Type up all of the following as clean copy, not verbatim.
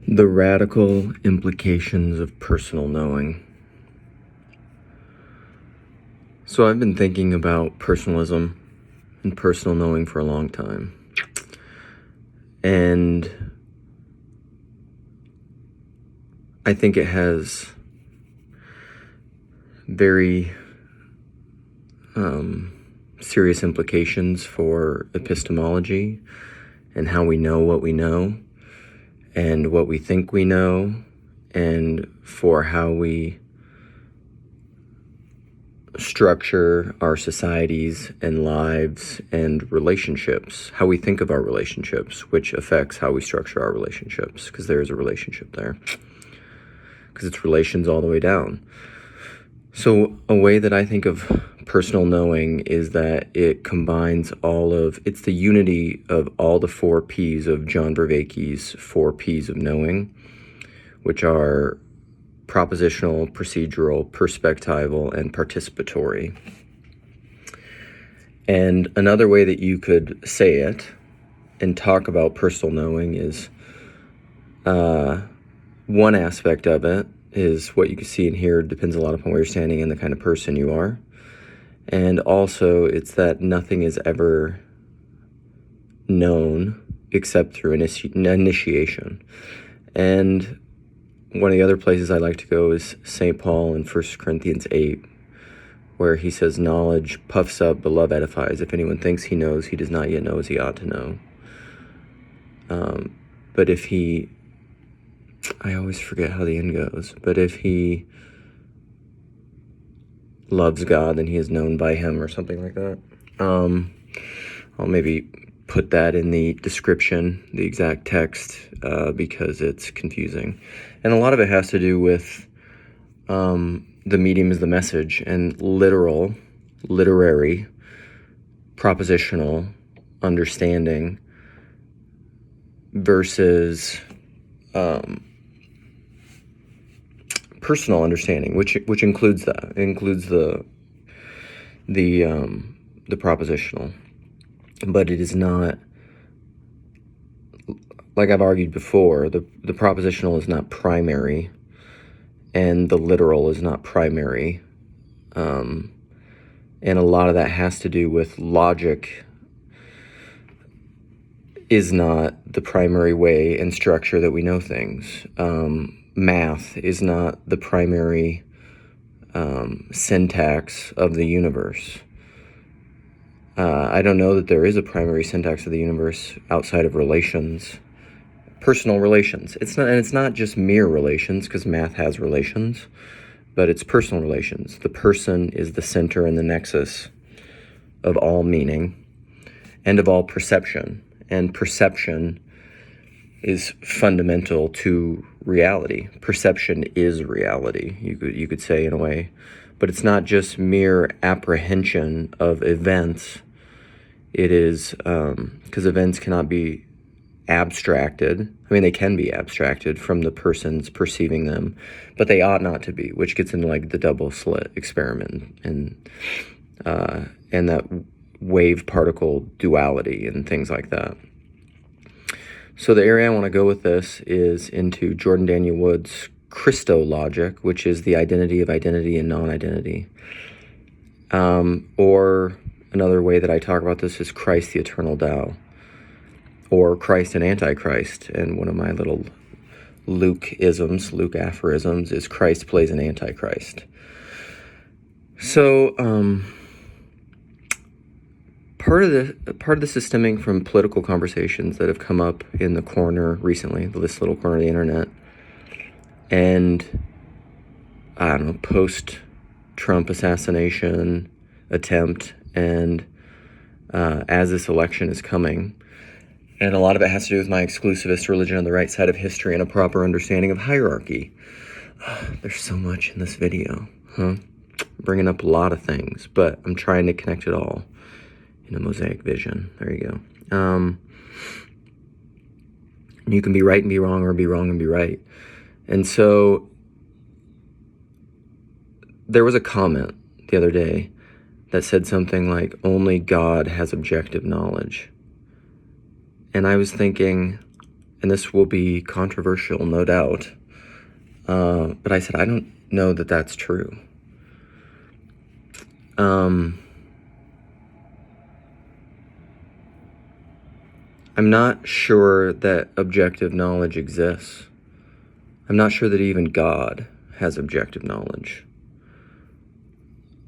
The radical implications of personal knowing. So I've been thinking about personalism and personal knowing for a long time. And I think it has very serious implications for epistemology and how we know what we know and what we think we know, and for how we structure our societies and lives and relationships, how we think of our relationships, which affects how we structure our relationships, because there is a relationship there, because it's relations all the way down. So a way that I think of personal knowing is that it combines it's the unity of all the 4 P's of John Vervaeke's 4 P's of knowing, which are propositional, procedural, perspectival, and participatory. And another way that you could say it and talk about personal knowing is one aspect of it is what you can see and hear depends a lot upon where you're standing and the kind of person you are. And also, it's that nothing is ever known except through initiation. And one of the other places I like to go is St. Paul in 1 Corinthians 8, where he says, knowledge puffs up, but love edifies. If anyone thinks he knows, he does not yet know as he ought to know. But if he... I always forget how the end goes. But if he loves God, then he is known by him, or something like that. I'll maybe put that in the description, the exact text, because it's confusing. And a lot of it has to do with the medium is the message, and literary, propositional understanding versus personal understanding, which includes that. It includes the propositional, but it is not, like I've argued before, the propositional is not primary, and the literal is not primary, and a lot of that has to do with logic is not the primary way and structure that we know things. Math is not the primary syntax of the universe. I don't know that there is a primary syntax of the universe outside of relations, personal relations. It's not just mere relations, because math has relations, but it's personal relations. The person is the center and the nexus of all meaning and of all perception. And perception is fundamental to reality. Perception is reality, you could say, in a way. But it's not just mere apprehension of events. It is, because events cannot be abstracted. I mean, they can be abstracted from the person's perceiving them, but they ought not to be, which gets into like the double slit experiment and that wave particle duality and things like that. So the area I want to go with this is into Jordan Daniel Wood's Christologic, which is the identity of identity and non-identity. Or another way that I talk about this is Christ the Eternal Tao, or Christ and Antichrist. And one of my little Luke aphorisms is Christ plays an Antichrist. So part of this is stemming from political conversations that have come up in the corner recently, this little corner of the internet, and I don't know, post-Trump assassination attempt, and as this election is coming, and a lot of it has to do with my exclusivist religion on the right side of history and a proper understanding of hierarchy. There's so much in this video, bringing up a lot of things, but I'm trying to connect it all in a mosaic vision. There you go. You can be right and be wrong, or be wrong and be right. And so there was a comment the other day that said something like, only God has objective knowledge. And I was thinking, and this will be controversial, no doubt, but I said, I don't know that that's true. I'm not sure that objective knowledge exists. I'm not sure that even God has objective knowledge.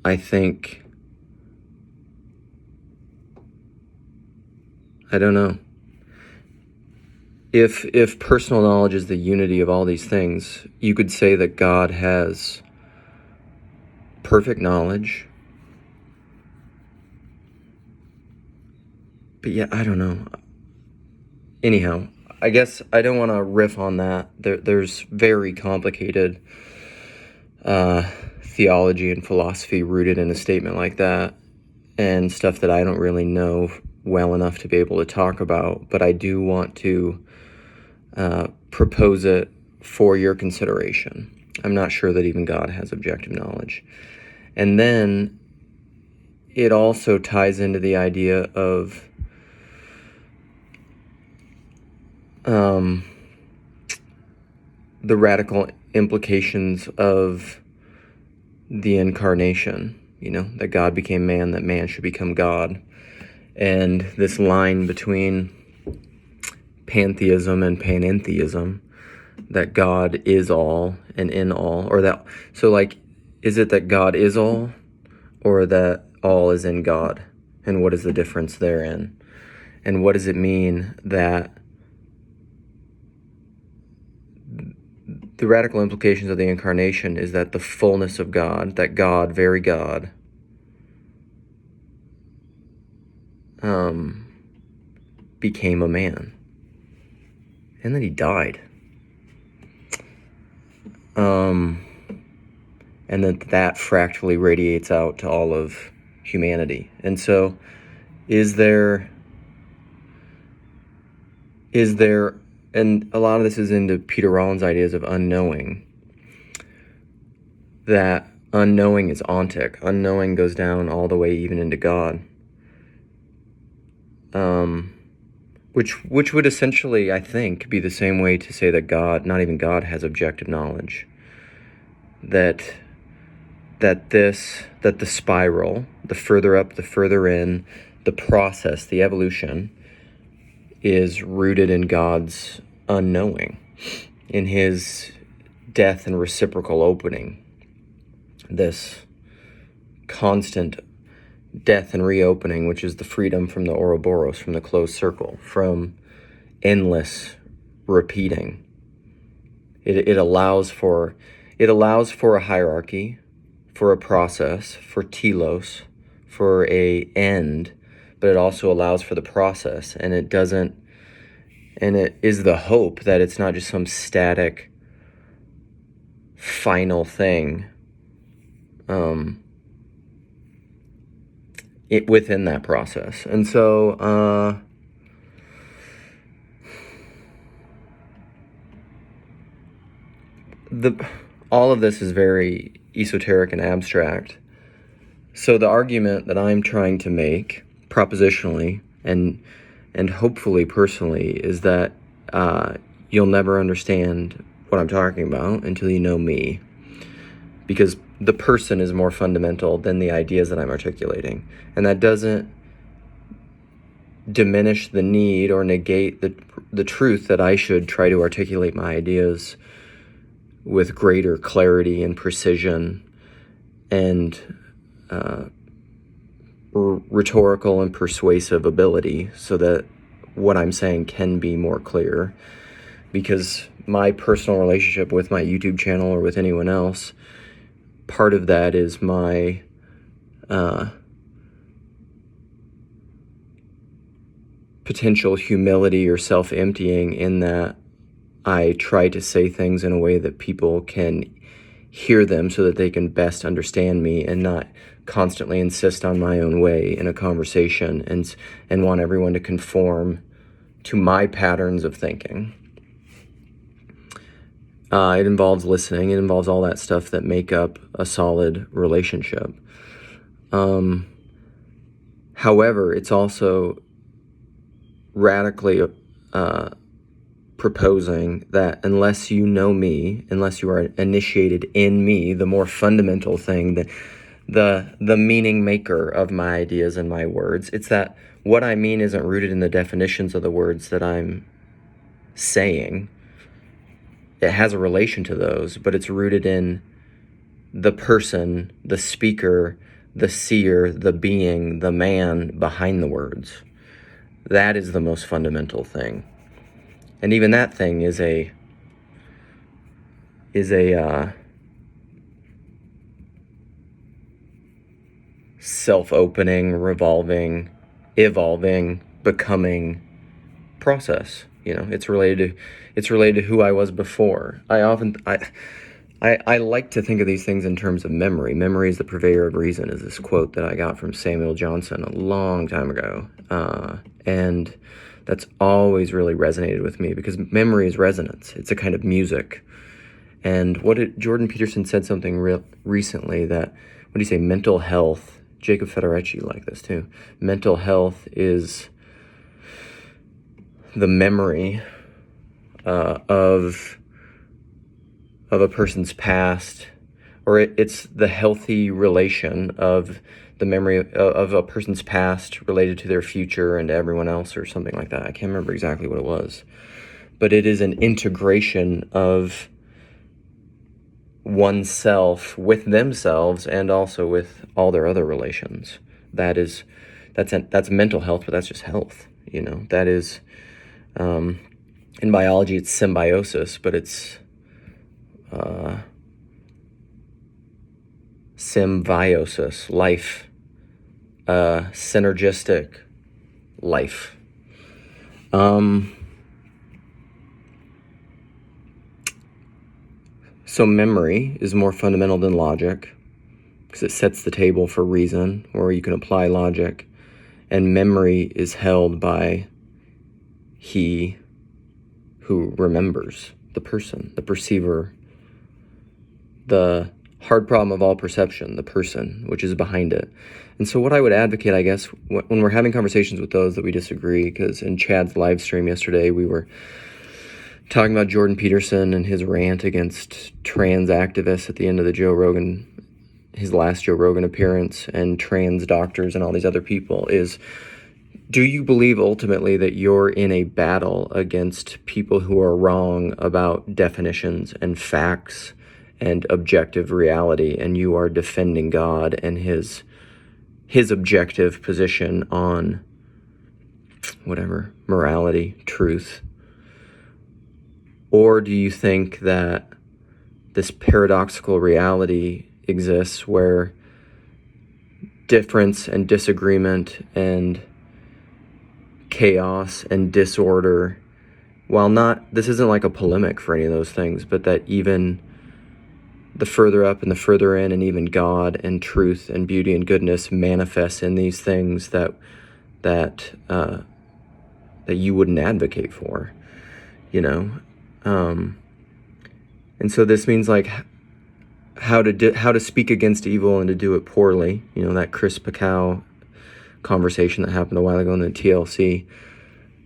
I think, I don't know. If personal knowledge is the unity of all these things, you could say that God has perfect knowledge. But yeah, I don't know. Anyhow, I guess I don't want to riff on that. There's very complicated theology and philosophy rooted in a statement like that, and stuff that I don't really know well enough to be able to talk about, but I do want to propose it for your consideration. I'm not sure that even God has objective knowledge. And then it also ties into the idea of the radical implications of the Incarnation, that God became man, that man should become God. And this line between pantheism and panentheism, that God is all and in all, is it that God is all, or that all is in God? And what is the difference therein? And what does it mean that the radical implications of the Incarnation is that the fullness of God, that God, very God, became a man. And then he died. And that fractally radiates out to all of humanity. And so, is there, and a lot of this is into Peter Rollins' ideas of unknowing, that unknowing is ontic. Unknowing goes down all the way even into God. Which would essentially, I think, be the same way to say that God, not even God, has objective knowledge. That the spiral, the further up, the further in, the process, the evolution, is rooted in God's unknowing, in his death and reciprocal opening. This constant death and reopening, which is the freedom from the Ouroboros, from the closed circle, from endless repeating. It allows for a hierarchy, for a process, for telos, for a end, but it also allows for the process, and it is the hope that it's not just some static final thing within that process. And so all of this is very esoteric and abstract. So the argument that I'm trying to make propositionally and hopefully personally is that you'll never understand what I'm talking about until you know me, because the person is more fundamental than the ideas that I'm articulating. And that doesn't diminish the need or negate the truth that I should try to articulate my ideas with greater clarity and precision and rhetorical and persuasive ability, so that what I'm saying can be more clear. Because my personal relationship with my YouTube channel or with anyone else, part of that is my potential humility or self-emptying, in that I try to say things in a way that people can hear them so that they can best understand me, and not constantly insist on my own way in a conversation and want everyone to conform to my patterns of thinking. It involves listening. It involves all that stuff that make up a solid relationship. However, it's also radically proposing that unless you know me, unless you are initiated in me, the more fundamental thing, the meaning maker of my ideas and my words, it's that what I mean isn't rooted in the definitions of the words that I'm saying. It has a relation to those, but it's rooted in the person, the speaker, the seer, the being, the man behind the words. That is the most fundamental thing. And even that thing is a self-opening, revolving, evolving, becoming process. It's related to who I was before. I like to think of these things in terms of memory. Memory is the purveyor of reason, is this quote that I got from Samuel Johnson a long time ago. And that's always really resonated with me, because memory is resonance. It's a kind of music. And Jordan Peterson said something recently that, what do you say, mental health, Jacob Federecci liked this too, mental health is the memory of a person's past, or it's the healthy relation of the memory of a person's past related to their future and everyone else, or something like that. I can't remember exactly what it was, but it is an integration of oneself with themselves and also with all their other relations. That's mental health, but that's just health. That is, in biology it's symbiosis, but it's symbiosis, life, synergistic life. So memory is more fundamental than logic, because it sets the table for reason, where you can apply logic. And memory is held by he who remembers, the person, the perceiver, the hard problem of all perception, the person, which is behind it. And so what I would advocate, I guess, when we're having conversations with those that we disagree, because in Chad's live stream yesterday, we were talking about Jordan Peterson and his rant against trans activists at the end of his last Joe Rogan appearance, and trans doctors and all these other people, is, do you believe ultimately that you're in a battle against people who are wrong about definitions and facts and objective reality, and you are defending God and his objective position on whatever, morality, truth? Or do you think that this paradoxical reality exists where difference and disagreement and chaos and disorder, this isn't like a polemic for any of those things, but that even the further up and the further in, and even God and truth and beauty and goodness manifests in these things that you wouldn't advocate for, and so this means like how to speak against evil and to do it poorly. That Chris Pacow conversation that happened a while ago in the TLC.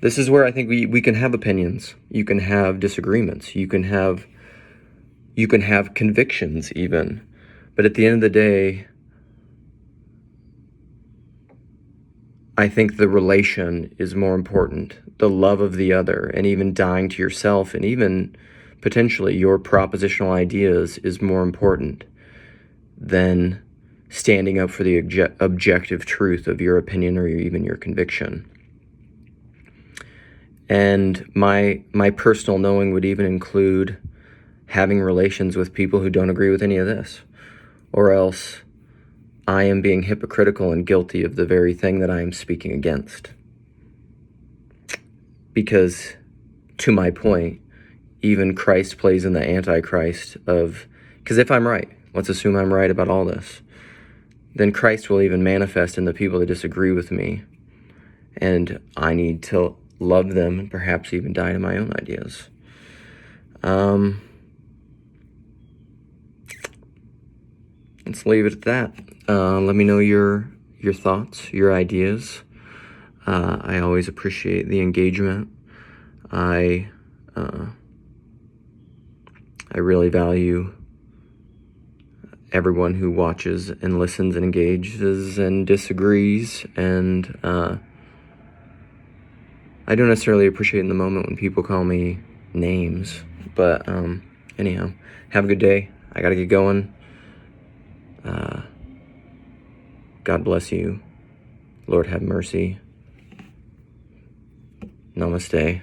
This is where I think we can have opinions. You can have disagreements. You can have convictions even. But at the end of the day, I think the relation is more important. The love of the other, and even dying to yourself, and even potentially your propositional ideas, is more important than standing up for the objective truth of your opinion or even your conviction. And my personal knowing would even include having relations with people who don't agree with any of this, or else I am being hypocritical and guilty of the very thing that I am speaking against. Because, to my point, even Christ plays in the Antichrist of, because if I'm right, let's assume I'm right about all this, then Christ will even manifest in the people that disagree with me, and I need to love them and perhaps even die to my own ideas. Let's leave it at that. Let me know your thoughts, your ideas. I always appreciate the engagement. I I really value everyone who watches and listens and engages and disagrees, and I don't necessarily appreciate in the moment when people call me names, but anyhow, have a good day. I gotta get going. God bless you. Lord have mercy. Namaste.